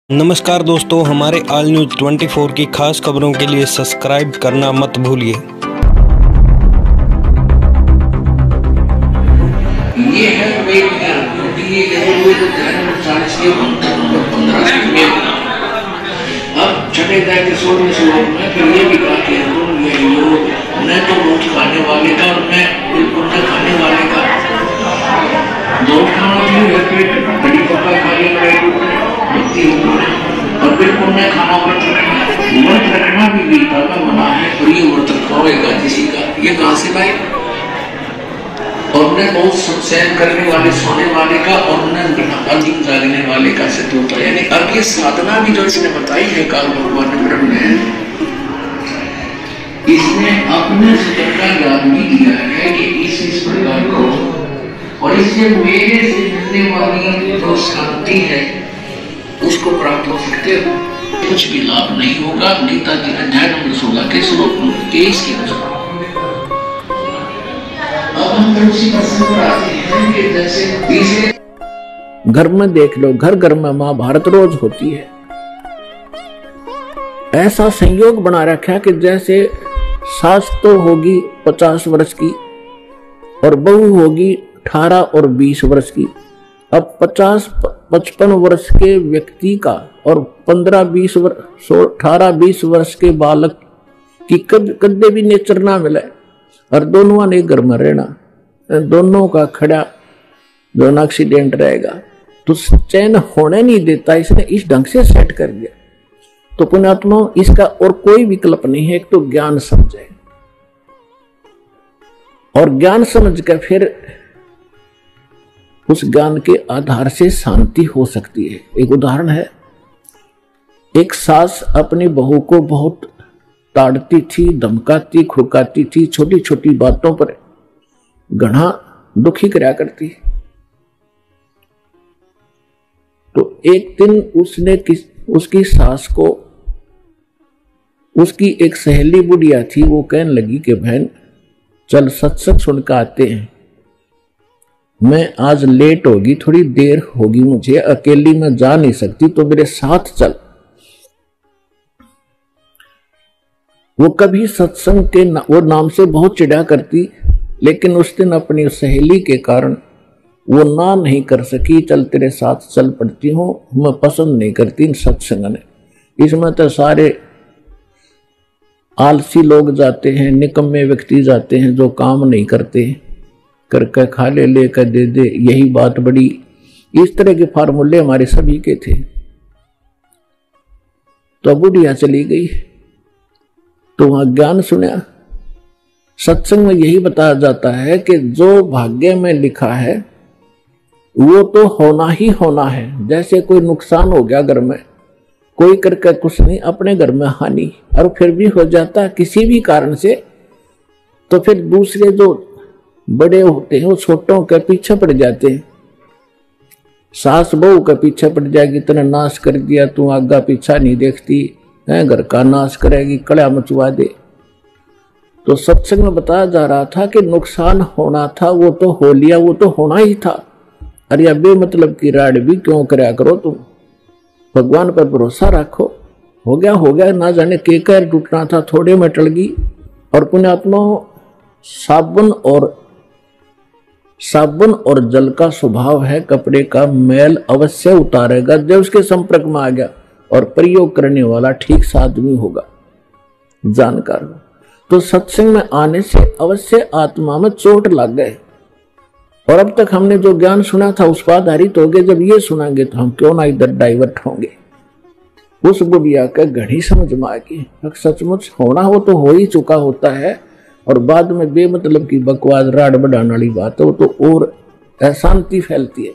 नमस्कार दोस्तों, हमारे ऑल न्यूज 24 की खास खबरों के लिए सब्सक्राइब करना मत भूलिए। ये है क्योंकि अब छठे अध्याय के 16वें श्लोक में फिर ये भी कहा कि तुम ये लोग न तो रोज खाने वाले का और न बिल्कुल न खाने वाले का। रोज खाना भी पेट बड़ी पक्का खा लिया और बिल्कुल न खाना व्रत रखना भी गीता का मना है। और ये व्रत रखवाएगा किसी का, ये कहाँ से भाई? और न बहुत सहन करने वाले सोने वाले का और न अधिक जागने वाले का सिद्ध होता है। यानी अब ये साधना भी जो इसने बताई है काल भगवान ब्रह्म ने, इसने अपने स्वतंत्र का ज्ञान भी दिया है कि इस प्रकार को और इससे मेरे से मिलने वाली जो शांति है उसको प्राप्त हो सकते हो। कुछ भी लाभ नहीं होगा। गीता की अध्याय नंबर 16 के श्लोक नंबर 23 के अनुसार घर में देख लो, घर घर में महाभारत रोज होती है। ऐसा संयोग बना रखा कि जैसे सास तो होगी 50 वर्ष की और बहू होगी 18 और 20 वर्ष की। अब 50-55 वर्ष के व्यक्ति का और 15-20 वर्ष 18-20 वर्ष के बालक की कदे भी नेचर ना मिले और दोनों ने घर में रहना, दोनों का खड़ा दोनों एक्सीडेंट रहेगा तो चैन होने नहीं देता। इसने इस ढंग से सेट कर दिया। तो पुण्यात्मा, इसका और कोई विकल्प नहीं है। एक तो ज्ञान समझे और ज्ञान समझ कर फिर उस ज्ञान के आधार से शांति हो सकती है। एक उदाहरण है, एक सास अपनी बहू को बहुत ताड़ती थी, धमकाती, खुड़काती थी, छोटी छोटी बातों पर घना दुखी कराया करती। तो एक दिन उसने उसकी सास को, उसकी एक सहेली बुढ़िया थी, वो कहने लगी कि बहन चल सत्संग सुनकर आते हैं, मैं आज लेट होगी, थोड़ी देर होगी, मुझे अकेली में जा नहीं सकती, तो मेरे साथ चल। वो कभी सत्संग के वो नाम से बहुत चिढ़ा करती, लेकिन उस दिन अपनी सहेली के कारण वो ना नहीं कर सकी। चल तेरे साथ चल पड़ती हूँ, मैं पसंद नहीं करती इन सत्संग ने, इसमें तो सारे आलसी लोग जाते हैं, निकम्मे व्यक्ति जाते हैं जो काम नहीं करते, करके खा ले, लेकर दे दे, यही बात बड़ी। इस तरह के फार्मूले हमारे सभी के थे। तो बुढ़िया चली गई तो वहां ज्ञान सुना। सत्संग में यही बताया जाता है कि जो भाग्य में लिखा है वो तो होना ही होना है। जैसे कोई नुकसान हो गया घर में, कोई करके कुछ नहीं, अपने घर में हानि, और फिर भी हो जाता किसी भी कारण से, तो फिर दूसरे जो बड़े होते हैं वो छोटों के पीछे पड़ जाते हैं। सास बहू के पीछे पड़ जाएगी, इतना नाश कर दिया, तू आगा पीछा नहीं देखती है, घर का नाश करेगी, कड़ा मचवा दे। तो सत्संग में बताया जा रहा था कि नुकसान होना था वो तो हो लिया, वो तो होना ही था। अरे अब बेमतलब की राड भी क्यों कराया करो, तुम भगवान पर भरोसा रखो। हो गया, ना जाने के कर टूटना था, थोड़े में टल गई। और पुण्यात्मा, साबुन और जल का स्वभाव है कपड़े का मैल अवश्य उतारेगा जब उसके संपर्क में आ गया, और प्रयोग करने वाला ठीक सा आदमी होगा, जानकार हो। तो सत्संग में आने से अवश्य आत्मा में चोट लग गए। और अब तक हमने जो ज्ञान सुना था उस पर आधारित हो गए, जब ये सुनांगे तो हम क्यों ना इधर डाइवर्ट होंगे। उस बुढ़िया का घड़ी समझ में आ गई, सचमुच होना हो तो हो ही चुका होता है, और बाद में बेमतलब की बकवास राड बढ़ाने वाली बात है वो तो और अशांति फैलती है।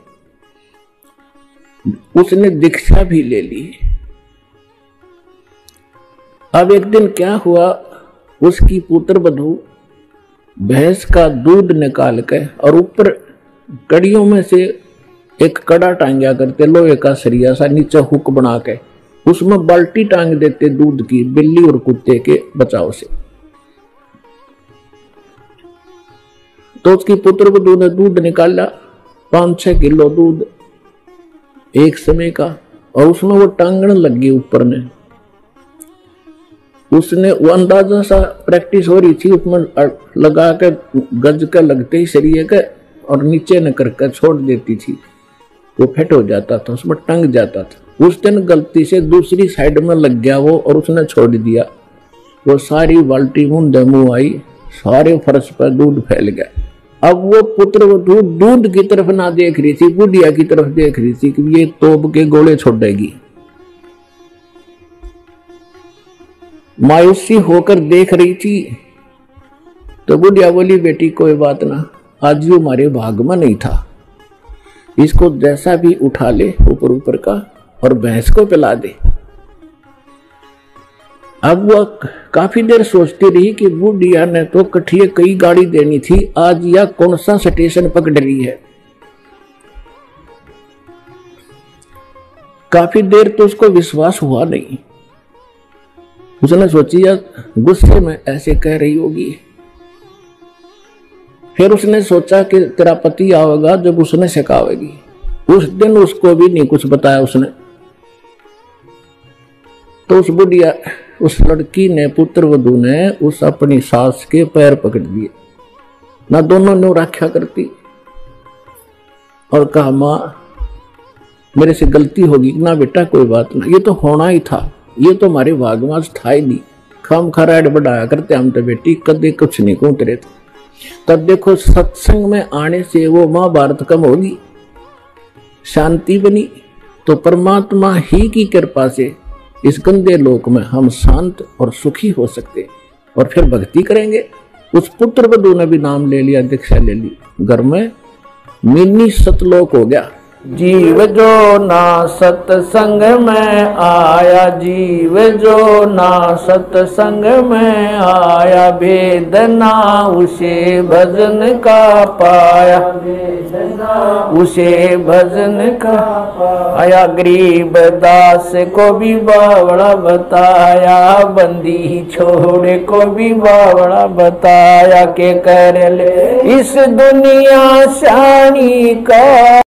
उसने दीक्षा भी ले ली। अब एक दिन क्या हुआ, उसकी पुत्र बधू भैंस का दूध निकाल के और ऊपर कड़ियों में से एक कड़ा टांगा करते, लोहे का सरिया सा, नीचे हुक बना के उसमें बाल्टी टांग देते दूध की, बिल्ली और कुत्ते के बचाव से। तो उसकी पुत्र बधू ने दूध निकाला, 5-6 किलो दूध एक समय का, और उसमें वो टांगने लगी ऊपर ने। उसने वो अंदाजा सा प्रैक्टिस हो रही थी, उसमें लगा के गज के लगते ही शरीर के और नीचे न करके छोड़ देती थी, वो फिट हो जाता था, उसमें टंग जाता था। उस दिन गलती से दूसरी साइड में लग गया वो और उसने छोड़ दिया। वो सारी बाल्टी मुंह मुंह आई, सारे फर्श पर दूध फैल गया। अब वो पुत्र वधू दूध की तरफ ना देख रही थी, बुढ़िया की तरफ देख रही थी कि ये तोप के गोले छोड़ेगी। मायूसी होकर देख रही थी तो बुढ़िया बोली, बेटी कोई बात ना, आज ये हमारे भाग में नहीं था, इसको जैसा भी उठा ले ऊपर ऊपर का और भैंस को पिला दे। अब वो काफी देर सोचती रही कि बुढ़िया ने तो कठिए कई गाड़ी देनी थी, आज यह कौन सा स्टेशन पकड़ रही है। काफी देर तो उसको विश्वास हुआ नहीं। उसने सोची यार गुस्से में ऐसे कह रही होगी। फिर उसने सोचा कि तेरा पति आएगा जब उसने सिखावेगी। उस दिन उसको भी नहीं कुछ बताया उसने। तो उस बुढ़िया, उस लड़की ने, पुत्र वधू ने उस अपनी सास के पैर पकड़ दिए ना, दोनों ने रक्षा करती और कहा, मां मेरे से गलती होगी ना बेटा, कोई बात ना, ये तो होना ही था, ये तो हमारे भागवास था ही नहीं, खाम खराड़ बढ़ाया करते हम तो बेटी, कदे कुछ नहीं को उतरे थे। तब देखो सत्संग में आने से वो महाभारत कम होगी, शांति बनी। तो परमात्मा ही की कृपा से इस गंदे लोक में हम शांत और सुखी हो सकते और फिर भक्ति करेंगे। उस पुत्र वधू ने भी नाम ले लिया, दीक्षा ले ली, घर में मिनी सतलोक हो गया। जीव जो ना सत्संग में आया, जीव जो ना सत्संग में आया, भेद ना उसे भजन का पाया, उसे भजन का पाया। गरीब दास को भी बावड़ा बताया, बंदी छोड़े को भी बावड़ा बताया, के कर ले इस दुनिया शानी का।